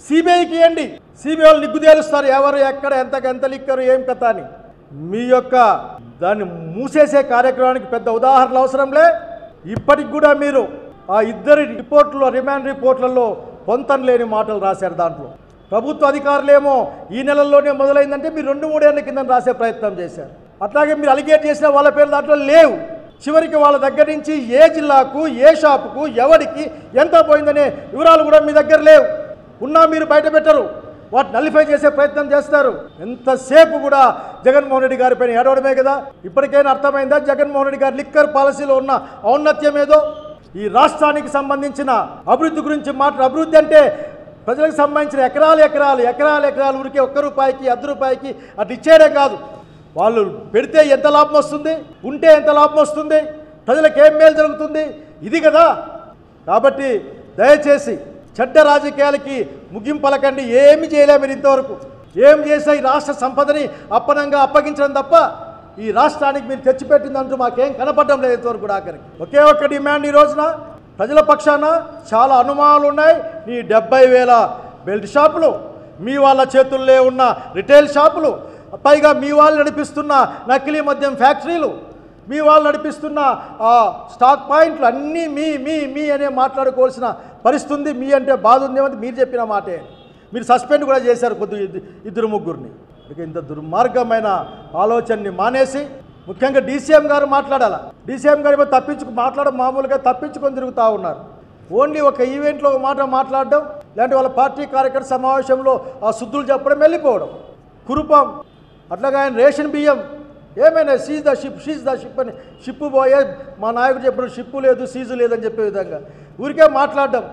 సిబిఐకి ఇవ్వండి. సిబిఐ వాళ్ళు నిగ్గు తేలుస్తారు ఎవరు ఎక్కడ ఎంత లిక్కరు ఏం కథ అని. మీ యొక్క దాన్ని మూసేసే కార్యక్రమానికి పెద్ద ఉదాహరణలు అవసరంలే. ఇప్పటికి కూడా మీరు ఆ ఇద్దరి రిపోర్టులో రిమాండ్ రిపోర్ట్లలో పొంతం లేని మాటలు రాశారు. దాంట్లో ప్రభుత్వ అధికారులేమో ఈ నెలల్లోనే మొదలైందంటే మీరు 2-3 ఏళ్ల కింద రాసే ప్రయత్నం చేశారు. అట్లాగే మీరు అలిగేట్ చేసిన వాళ్ళ పేర్లు దాంట్లో లేవు. చివరికి వాళ్ళ దగ్గర నుంచి ఏ జిల్లాకు ఏ షాపుకు ఎవరికి ఎంత పోయిందనే వివరాలు కూడా మీ దగ్గర లేవు. ఉన్నా మీరు బయట పెట్టరు, వాటిని నలిఫై చేసే ప్రయత్నం చేస్తారు. ఎంతసేపు కూడా జగన్మోహన్ రెడ్డి గారి పైన ఏడవడమే కదా. ఇప్పటికైనా అర్థమైందా జగన్మోహన్ రెడ్డి గారి లిక్కర్ పాలసీలో ఉన్న ఔన్నత్యం ఏదో? ఈ రాష్ట్రానికి సంబంధించిన అభివృద్ధి గురించి అభివృద్ధి అంటే ప్రజలకు సంబంధించిన ఎకరాలు ఊరికే ₹1 ₹10 అట్లా ఇచ్చేయడం కాదు. వాళ్ళు పెడితే ఎంత లాభం వస్తుంది, ఉంటే ఎంత లాభం వస్తుంది, ప్రజలకు ఏం మేలు జరుగుతుంది, ఇది కదా. కాబట్టి దయచేసి చెడ్డ రాజకీయాలకి ముగింపు పలకండి. ఏమి చేయలే మీరు ఇంతవరకు. ఏం చేసా ఈ రాష్ట్ర సంపదని అప్పనంగా అప్పగించడం తప్ప ఈ రాష్ట్రానికి మీరు తెచ్చిపెట్టిందంటూ మాకేం కనపడడం లేదు ఇంతవరకు కూడా. ఆఖరికి ఒకే ఒక్క డిమాండ్ ఈ రోజున ప్రజల పక్షాన చాలా అనుమానాలు ఉన్నాయి. నీ 70,000 బెల్ట్ షాపులు, మీ వాళ్ళ చేతుల్లో ఉన్న రిటైల్ షాపులు, పైగా మీ వాళ్ళు నడిపిస్తున్న నకిలీ మద్యం ఫ్యాక్టరీలు, మీ వాళ్ళు నడిపిస్తున్న స్టాక్ పాయింట్లు అన్నీ మీ అనే మాట్లాడుకోవాల్సిన పరిస్థితి. మీ అంటే బాధ ఉందేమంటే మీరు చెప్పిన మాటే. మీరు సస్పెండ్ కూడా చేశారు ఇద్దరు ముగ్గురిని. ఇంత దుర్మార్గమైన ఆలోచనని మానేసి ముఖ్యంగా డీసీఎం గారు మాట్లాడాలి. డీసీఎం గారు మామూలుగా తప్పించుకొని తిరుగుతూ ఉన్నారు. ఓన్లీ ఒక ఈవెంట్లో ఒక మాట మాట్లాడడం, లేదంటే వాళ్ళ పార్టీ కార్యకర్త సమావేశంలో ఆ శుద్ధులు చెప్పడం, వెళ్ళిపోవడం. కురుపం అట్లాగా ఆయన రేషన్ బియ్యం ఏమైనా సీజ్ ద షిప్ అని షిప్పు పోయే మా నాయకుడు చెప్పిన షిప్పు లేదు సీజు లేదని చెప్పే విధంగా ఊరికే మాట్లాడడం.